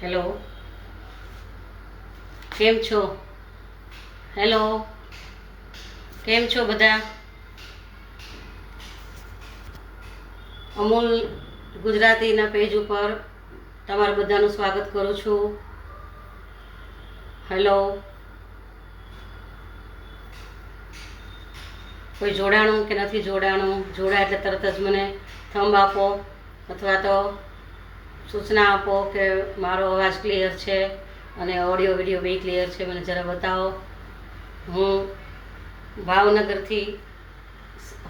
Hello, કેમ છો? Hello, કેમ છો બધા? અમૂલ ગુજરાતીના પેજ ઉપર તમારા બધાનું સ્વાગત કરું છું. હેલો, કોઈ જોડાણું કે નથી જોડાણું? જોડાય એટલે તરત જ મને થંબ આપો અથવા તો સૂચના આપો કે મારો અવાજ ક્લિયર છે અને ઓડિયો વિડીયો બી ક્લિયર છે. મને જરા બતાવો. હું ભાવનગરથી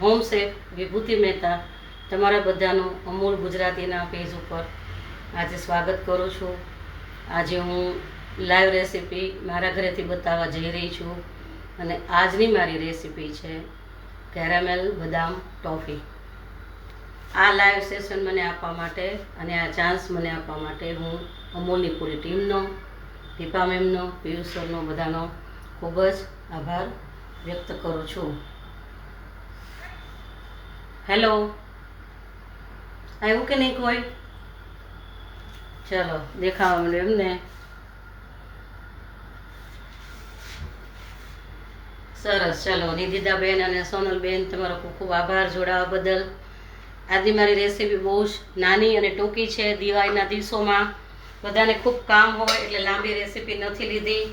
હોમ શેફ વિભૂતિ મહેતા તમારા બધાનું અમૂલ ગુજરાતીના પેજ ઉપર આજે સ્વાગત કરું છું. આજે હું લાઈવ રેસીપી મારા ઘરેથી બતાવવા જઈ રહી છું અને આજની મારી રેસીપી છે કેરામેલ બદામ ટોફી. આ લાઈવ સેશન મને આપવા માટે અને આ ચાન્સ મને આપવા માટે હું અમૂલની પૂરી ટીમનો, દીપા મેમનો, પિયુષ સરનો બધાનો ખૂબ જ આભાર વ્યક્ત કરું છું. હેલો, આવ્યું કે નહીં કોઈ? ચલો દેખાવા મળ્યું એમને? સરસ. ચલો નિધિદાબેન અને સોનલબેન, તમારો ખૂબ ખૂબ આભાર જોડાવા બદલ. આજની મારી રેસીપી બહુ જ નાની અને ટૂંકી છે. દિવાળીના દિવસોમાં બધાને ખૂબ કામ હોય એટલે લાંબી રેસીપી નથી લીધી.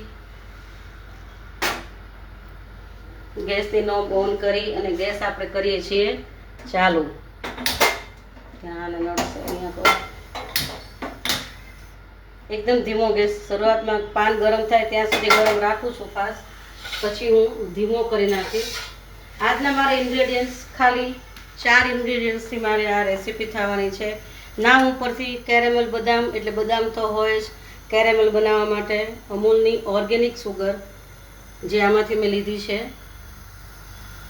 ગેસની નોબ ઓન કરી અને ગેસ આપણે કરીએ છીએ ચાલુ. ત્યાં નડશે અહીંયા તો એકદમ ધીમો ગેસ. શરૂઆતમાં પાન ગરમ થાય ત્યાં સુધી ગરમ રાખું છું ફાસ્ટ, પછી હું ધીમો કરી નાખીશ. આજના મારા ઇન્ગ્રેડિયન્ટ્સ ખાલી 4 ઇન્ગ્રેડિયન્ટ્સથી મારી આ રેસીપી થવાની છે. નામ ઉપરથી કેરેમલ બદામ એટલે બદામ તો હોય જ. કેરેમલ બનાવવા માટે અમૂલની ઓર્ગેનિક સુગર જે આમાંથી મેં લીધી છે,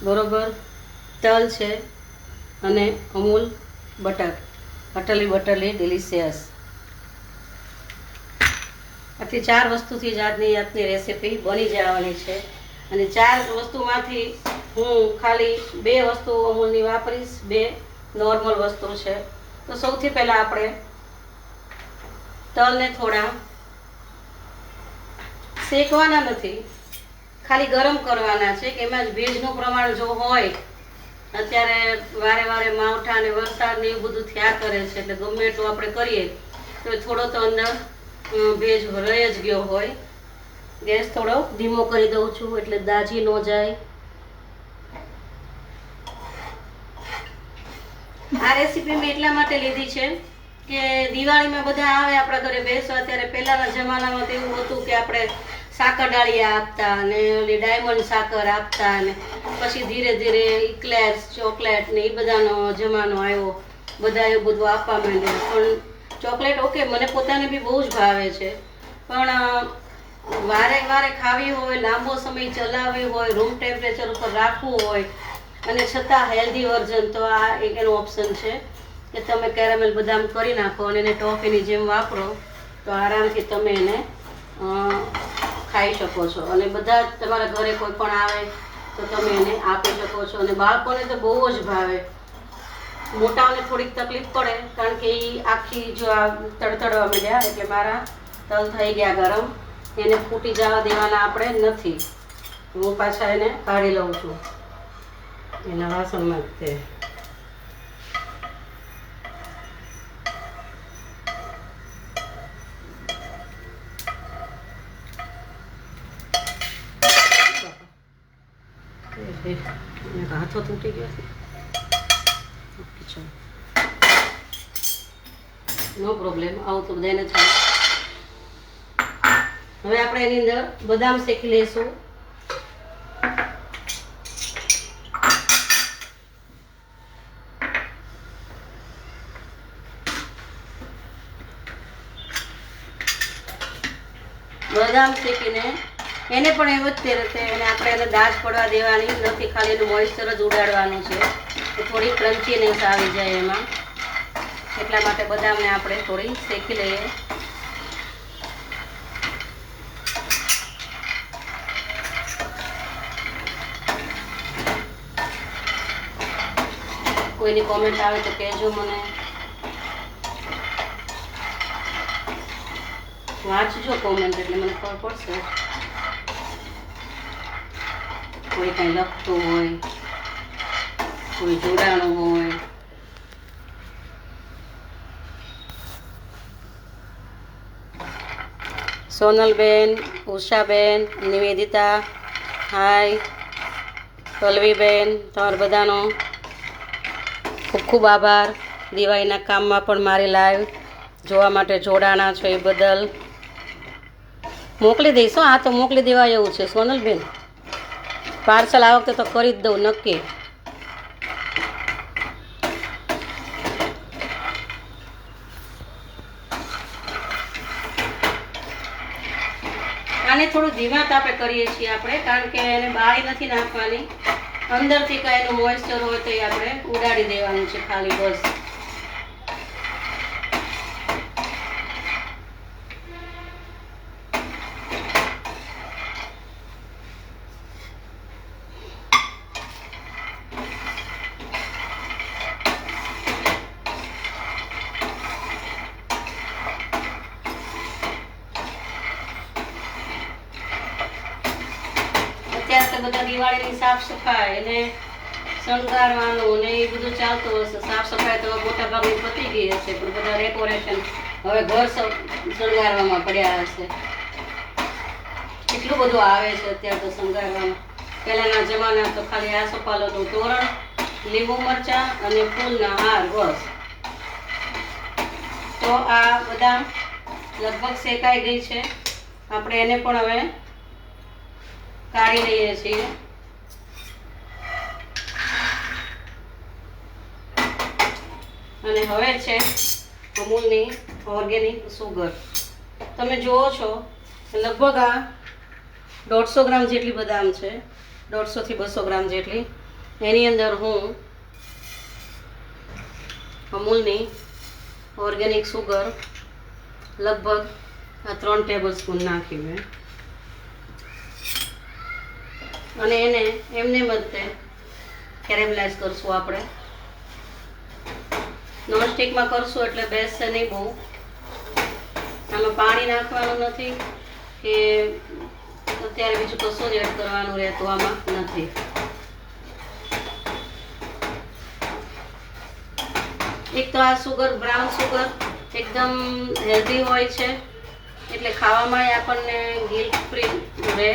બરોબર, તલ છે અને અમૂલ બટર, બટરલી ડિલિશિયસ. આથી 4 વસ્તુથી જ આજની રેસીપી બની જવાની છે. અને 4 વસ્તુમાંથી હું ખાલી 2 વસ્તુ અમૂલની વાપરીશ, 2 નોર્મલ વસ્તુ છે. તો સૌથી પહેલાં આપણે તલને થોડા શેકવાના નથી, ખાલી ગરમ કરવાના છે કે એમાં જ ભેજનું પ્રમાણ જો હોય. અત્યારે વારે વારે માવઠા અને વરસાદ ને એવું બધું થયા કરે છે એટલે ગમે એટલું આપણે કરીએ તો થોડો તો અંદર ભેજ રહી જ ગયો હોય. ગેસ થોડો ધીમો કરી દઉં છું એટલે દાજી ન જાય. આ રેસીપી મેં એટલા માટે લીધી છે કે દિવાળીમાં બધા આવે આપણા ઘરે બેસવા, ત્યારે પહેલાના જમાનામાં તો એવું હતું કે આપણે સાકર ડાળિયા આપતા અને ઓલી ડાયમંડ સાકર આપતા અને પછી ધીરે ધીરે ઇક્લેર્સ, ચોકલેટ ને એ બધાનો જમાનો આવ્યો. બધા એવું બધું આપવા માંડ્યા. પણ ચોકલેટ ઓકે, મને પોતાને બી બહુ જ ભાવે છે, પણ વારે વારે ખાવી હોય, લાંબો સમય ચલાવવી હોય, રૂમ ટેમ્પરેચર ઉપર રાખવું હોય અને છતાં હેલ્ધી વર્ઝન, તો આ એક એનો ઓપ્શન છે કે તમે કેરામેલ બદામ કરી નાખો અને એને ટોફીની જેમ વાપરો તો આરામથી તમે એને ખાઈ શકો છો. અને બધા તમારા ઘરે કોઈ પણ આવે તો તમે એને આપી શકો છો. અને બાળકોને તો બહુ જ ભાવે. મોટાઓને થોડીક તકલીફ પડે કારણ કે એ આખી જો આ તડતડવા માંડ્યા એટલે મારા તલ થઈ ગયા ગરમ. એને ફૂટી જવા દેવાના આપણે નથી. હું પાછા એને કાઢી લઉં છું એના વાસણમાં. તે હાથો તૂટી ગયો છે. નો પ્રોબ્લેમ, આવું તો બધાને થાય. હવે આપણે એની અંદર બદામ શેકી લઈશું. બદામ શેકીને એને પણ એવું જ તે રીતે અને આપણે એને દાજ પડવા દેવાની નથી, ખાલી એનું મોઇસ્ચર જ ઉડાડવાનું છે. તો થોડી ક્રન્ચીનેસ આવી જાય એમાં, એટલા માટે બદામને આપણે થોડી શેકી લઈએ. કોઈની કોમેન્ટ આવે તો કહેજો મને. વાંચજો કોમેન્ટ એટલે મને ખબર પડશે. કોઈ કંઈ લખતું હોય, કોઈ જોડાણું હોય. સોનલબેન, ઉષાબેન, નિવેદિતા, હાય. પલ્લવીબેન, તમારા બધાનો ખૂબ ખૂબ આભાર. દિવાળીના કામમાં પણ મારી લાઈવ જોવા માટે જોડાણા છો એ બદલ. મોકલી દઈશ. આ તો મોકલી દેવા એવું છે સોનલબેન. પાર્સલ આ વખતે તો કરી જ દઉં નક્કી. આને થોડું ધીમા તાપે કરીએ છીએ આપણે, કારણ કે એને બાળી નથી નાખવાની. અંદરથી કાંઈ એનું મોઇસ્ચર હોય તો એ આપણે ઉડાડી દેવાનું છે ખાલી, બસ. અત્યારે તો બધા દિવાળીની સાફ સફાઈ અને શણગારવાનું ને એ બધું ચાલતું હશે. સાફ સફાઈ તો મોટા ભાગની પતી ગઈ હશે, પણ બધા ડેકોરેશન હવે ઘર શણગારવામાં પડ્યા હશે. એટલું બધું આવે છે અત્યારે તો શણગારવામાં. પહેલાના જમાના તો ખાલી આસોપાલવનું તોરણ, લીંબુ મરચાં અને ફૂલના હાર, બસ. તો આ બધા લગભગ શેકાઈ ગઈ છે. આપણે એને પણ હવે કાઢી લઈએ છીએ. અને હવે છે અમૂલની ઓર્ગેનિક સુગર. તમે જુઓ છો લગભગ આ 150 ગ્રામ જેટલી બદામ છે, 150 થી 200 ગ્રામ જેટલી. એની અંદર હું અમૂલની ઓર્ગેનિક સુગર લગભગ આ 3 ટેબલ સ્પૂન નાખી મેં. અને એને એમને મતે કેરેમલાઇઝ કરશું આપણે. નોનસ્ટિકમાં કરશું એટલે બેસશે નહીં બહુ. આમાં પાણી નાખવાનું નથી કે અત્યારે બીજું કશું જ એડ કરવાનું રહેતું આમાં નથી. એક તો આ સુગર, બ્રાઉન સુગર એકદમ હેલ્ધી હોય છે, એટલે ખાવામાં આપણને ગિલ્ટ ફ્રી રહે.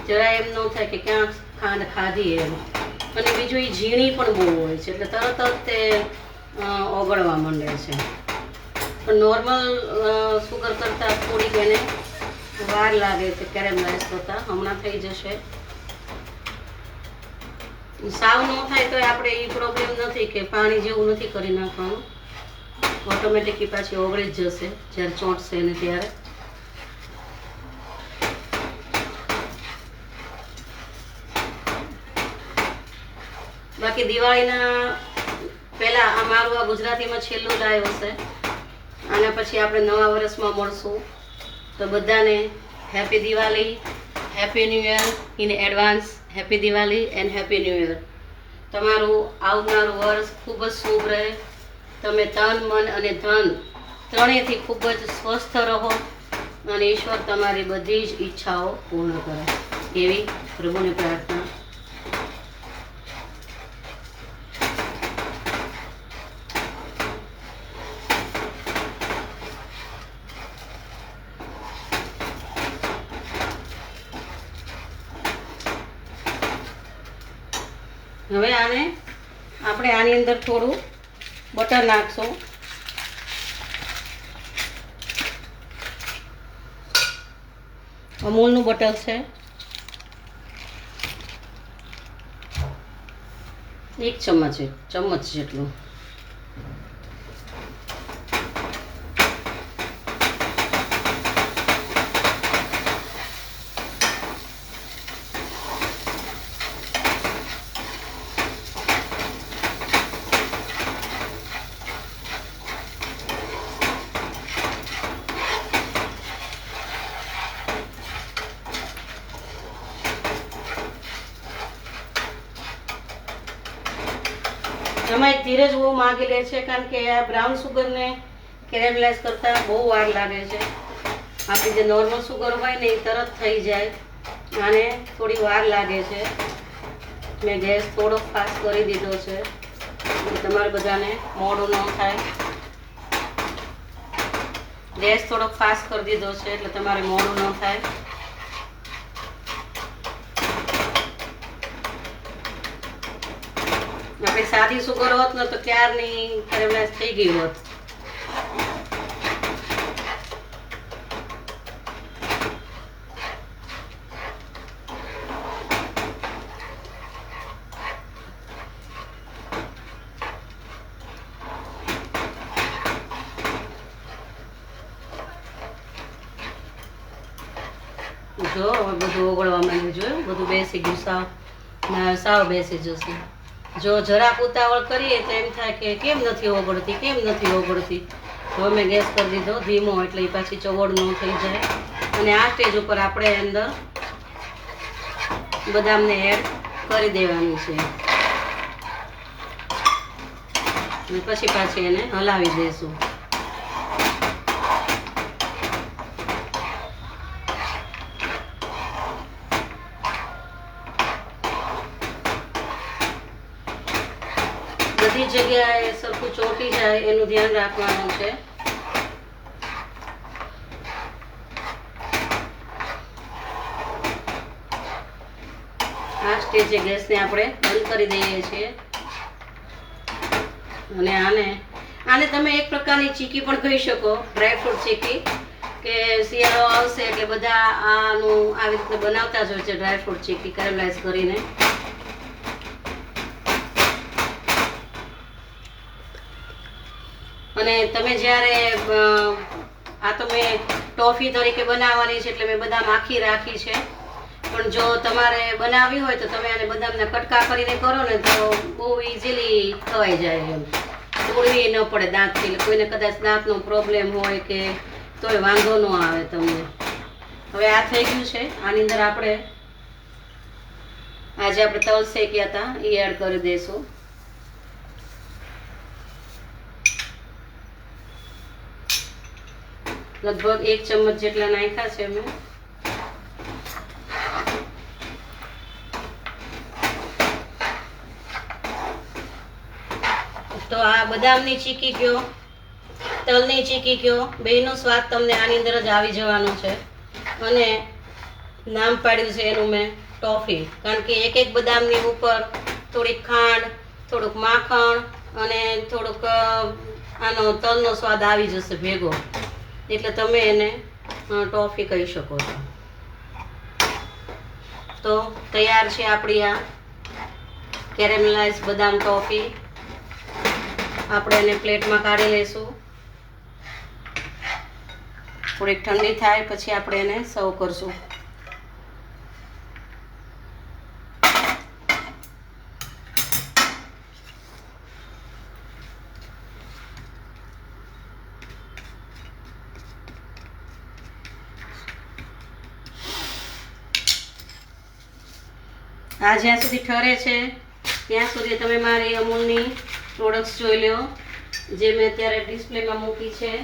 જરા એમ ન થાય કે ક્યાં ખાંડ ખાધી એમ. અને બીજું એ ઝીણી પણ બહુ હોય છે, એટલે તરત જ તે ઓગળવા માંડે છે. પણ નોર્મલ સુગર કરતાં થોડીક એને વાર લાગે છે કેરેમલાઇઝ કરતાં. હમણાં થઈ જશે. સાવ ન થાય તો આપણે એ પ્રોબ્લેમ નથી કે પાણી જેવું નથી કરી નાખવાનું. ઓટોમેટિકલી પાછી ઓગળી જ જશે જ્યારે ચોંટશે ને ત્યારે. બાકી દિવાળીના પહેલા આ મારું આ ગુજરાતીમાં છેલ્લું લાઈવ હશે. આના પછી આપણે નવા વર્ષમાં મળશું. તો બધાને happy Diwali, happy new year in advance. Happy Diwali and happy new year. તમારું આવનારું વર્ષ ખૂબ જ શુભ રહે. તમે તન, મન અને ધન ત્રણેયથી ખૂબ જ સ્વસ્થ રહો અને ઈશ્વર તમારી બધી જ ઈચ્છાઓ પૂર્ણ કરે એવી પ્રભુને પ્રાર્થના. હવે આપણે આની અંદર થોડું બટર નાખશું. અમૂલનું બટર છે, 1 ચમચ જેટલું. એમાં ધીરજ બહુ માગી લે છે, કારણ કે આ બ્રાઉન સુગરને કેરેમલાઇઝ કરતાં બહુ વાર લાગે છે. આપણી જે નોર્મલ સુગર હોય ને એ તરત થઈ જાય, આને થોડી વાર લાગે છે. મેં ગેસ થોડો ફાસ્ટ કરી દીધો છે, તમારે બધાને મોડું ન થાય. ગેસ થોડોક ફાસ્ટ કરી દીધો છે એટલે તમારે મોડું ન થાય. આપણે સાદી સુગર હોત ને તો ક્યારની કેરેમલાઇઝ થઈ ગઈ હોત. જો હવે બધું ઓગળવા માંડ્યું, જોયું બધું બેસી ગયું, સાવ બેસી જશે. જો જરાક ઉતાવળ કરીએ તો એમ થાય કે કેમ નથી ઓગળતી, કેમ નથી ઓગળતી. તો મેં ગેસ કરી દીધો ધીમો, એટલે એ પાછી ચવડ ન થઈ જાય. અને આ સ્ટેજ ઉપર આપણે અંદર બદામને એડ કરી દેવાની છે, અને પછી પાછી એને હલાવી દઈશું. બધી જગ્યાએ સરખું ચોંટી જાય એનું ધ્યાન રાખવાનું છે. આ સ્ટેજે ગેસને આપણે બંધ કરી દઈએ છીએ. અને આને તમે એક પ્રકારની ચીકી પણ કહી શકો, ડ્રાયફ્રૂટ ચીકી, કે શિયાળો આવશે એટલે બધા આનું આવી રીતે બનાવતા જ હોય છે, ડ્રાયફ્રૂટ ચીકી કેરેમલાઇઝ કરીને. અને તમે જ્યારે આ તો મેં ટોફી તરીકે બનાવવાની છે એટલે મેં બદામ આખી રાખી છે, પણ જો તમારે બનાવવી હોય તો તમે આને બદામના કટકા કરીને કરો ને તો બહુ ઇઝીલી ખવાઈ જાય, એમ તોડવી ન પડે દાંતથી. એટલે કોઈને કદાચ દાંતનો પ્રોબ્લેમ હોય કે તોય વાંધો ન આવે તમને. હવે આ થઈ ગયું છે. આની અંદર આજે આપણે તલ શેક્યા હતા એ એડ કરી દઈશું. લગભગ 1 ચમચ જેટલા નાખ્યા છે મેં. તો આ બદામની ચીકી કયો, તલની ચીકી કયો, બેયનો સ્વાદ તમને આની અંદર જ આવી જવાનો છે. અને નામ પાડ્યું છે એનું મેં ટોફી, કારણ કે એક બદામની ઉપર થોડીક ખાંડ, થોડુંક માખણ અને થોડુંક આનો તલનો સ્વાદ આવી જશે ભેગો, એટલે તમે એને ટોફી કહી શકો છો. તો તૈયાર છે આપણી આ કેરેમલાઇઝ બદામ ટોફી. આપણે એને પ્લેટમાં કાઢી લઈશું. થોડીક ઠંડી થાય પછી આપણે એને સર્વ કરશું. આ જ્યાં સુધી ઠરે છે ત્યાં સુધી તમે મારી અમૂલની પ્રોડક્ટ્સ જોઈ લો, જે મેં અત્યારે ડિસ્પ્લેમાં મૂકી છે.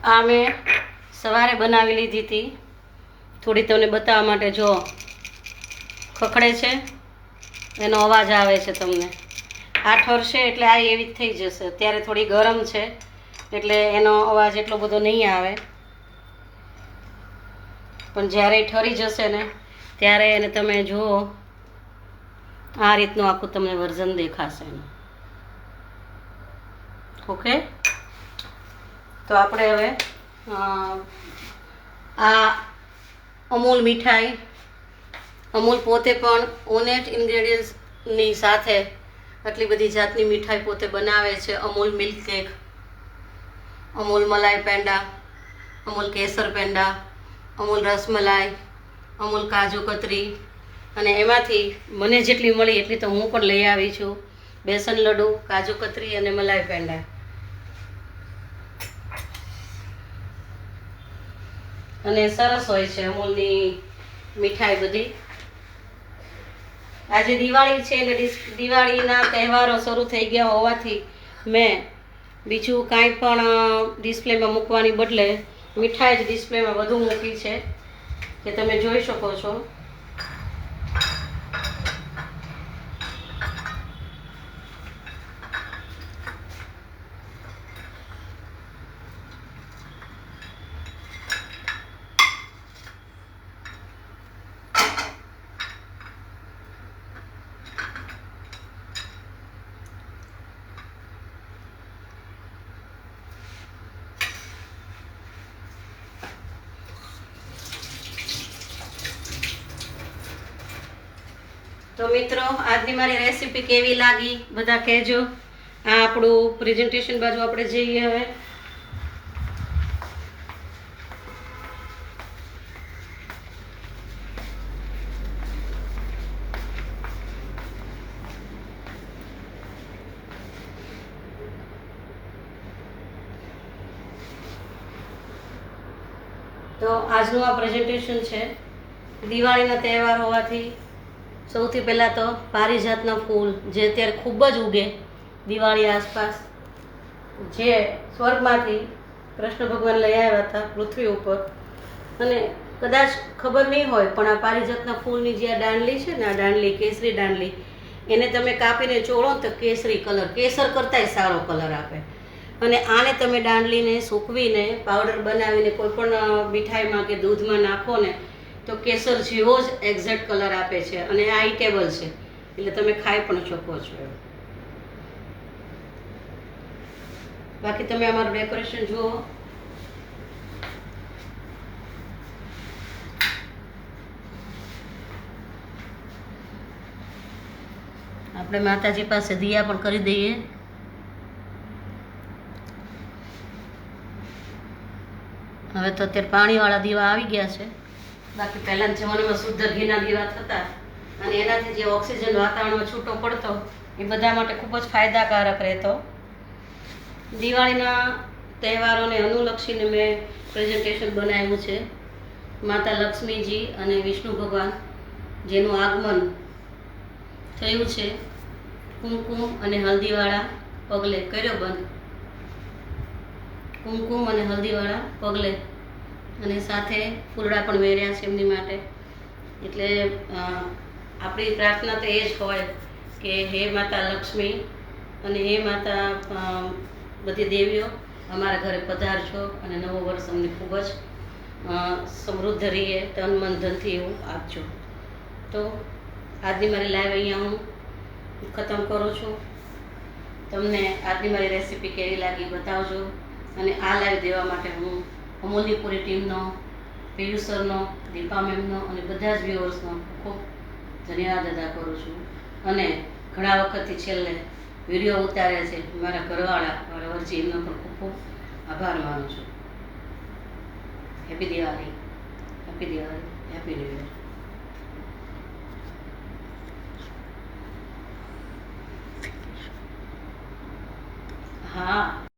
આ મેં સવારે બનાવી લીધી હતી, થોડી તમને બતાવવા માટે. જો ખખડે છે, એનો અવાજ આવે છે તમને. આ ઠરશે એટલે આ એવી જ થઈ જશે. અત્યારે થોડી ગરમ છે એટલે એનો અવાજ એટલો બધો નહીં આવે, પણ જ્યારે ઠરી જશે ને ત્યારે એને તમે જુઓ, આ રીતનું આખું તમને વર્ઝન દેખાશે એનું. ઓકે, તો આપણે હવે આ અમૂલ મીઠાઈ. અમૂલ પોતે પણ ઓનેટ ઇન્ગ્રેડિયન્ટ્સની સાથે આટલી બધી જાતની મીઠાઈ પોતે બનાવે છે. અમૂલ મિલ્ક કેક, અમૂલ મલાઈ પેંડા, અમૂલ કેસર પેંડા, અમૂલ રસમલાઈ, અમૂલ કાજુ કતરી, અને એમાંથી મને જેટલી મળી એટલી તો હું પણ લઈ આવી છું. બેસન લડ્ડુ, કાજુ કતરી અને મલાઈ પેંડા. અને સરસ હોય છે અમૂલની મીઠાઈ બધી. આજે દિવાળી છે એટલે દિવાળીના તહેવારો શરૂ થઈ ગયા હોવાથી મેં બીજું કાંઈ પણ ડિસ્પ્લેમાં મૂકવાની બદલે મીઠાઈ જ ડિસ્પ્લેમાં વધુ મૂકી છે, કે તમે જોઈ શકો છો. તો મિત્રો, આજની મારી રેસીપી કેવી લાગી બધા કહેજો. આ આપણું પ્રેઝન્ટેશન બાજુ આપણે જઈએ હવે. તો આજનું આ પ્રેઝન્ટેશન છે. દિવાળીના તહેવાર હોવાથી સૌથી પહેલાં તો પારિજાતના ફૂલ જે અત્યારે ખૂબ જ ઉગે દિવાળી આસપાસ, જે સ્વર્ગમાંથી કૃષ્ણ ભગવાન લઈ આવ્યા હતા પૃથ્વી ઉપર. અને કદાચ ખબર નહીં હોય પણ આ પારિજાતના ફૂલની જે આ દાંડલી છે ને, આ દાંડલી કેસરી દાંડલી, એને તમે કાપીને ચોળો તો કેસરી કલર, કેસર કરતાંય સારો કલર આપે. અને આને તમે દાંડલીને સૂકવીને પાવડર બનાવીને કોઈ પણ મીઠાઈમાં કે દૂધમાં નાખો ને તો કેસર જેવો જ એક્ઝેક્ટ કલર આપે છે. અને આ ઈટેબલ છે એટલે તમે ખાઈ પણ શકો છો. બાકી તમે અમારું ડેકોરેશન જુઓ. આપણે માતાજી પાસે દિયા પણ કરી દઈએ. હવે તો અત્યારે પાણીવાળા દીવા આવી ગયા છે. બાકી પહેલાના જમાનામાં શુદ્ધ ઘીના દીવા થતા, અને એનાથી જે ઓક્સિજન વાતાવરણમાં છૂટો પડતો એ બધા માટે ખૂબ જ ફાયદાકારક રહેતો. દિવાળીના તહેવારોને અનુલક્ષીને મેં પ્રેઝન્ટેશન બનાવ્યું છે. માતા લક્ષ્મીજી અને વિષ્ણુ ભગવાન જેનું આગમન થયું છે, કુમકુમ અને હલ્દીવાળા પગલે કર્યો બંધ. કુમકુમ અને હલ્દીવાળા પગલે, અને સાથે ફૂલડા પણ વેર્યા છે એમની માટે. એટલે આપણી પ્રાર્થના તો એ જ હોય કે હે માતા લક્ષ્મી અને હે માતા બધી દેવીઓ, અમારા ઘરે પધારજો અને નવો વર્ષ અમને ખૂબ જ સમૃદ્ધ રહીએ, તન મન ધનથી એવું આપજો. તો આજની મારી લાઈવ અહીંયા હું ખતમ કરું છું. તમને આજની મારી રેસીપી કેવી લાગી બતાવજો. અને આ લાઈવ દેવા માટે હું અમૂલની પૂરી ટીમનો, પિયુષ સરનો, દીપા મેમનો અને બધા જ વ્યુઅર્સનો ખૂબ ધન્યવાદ અદા કરું છું. અને ઘણા વખતથી છેલ્લે વિડીયો ઉતારે છે મારા ઘરવાળા, મારા વરજી, એમનો પણ ખૂબ ખૂબ આભાર માનું છું. Happy Diwali, happy Diwali, happy new year. હા.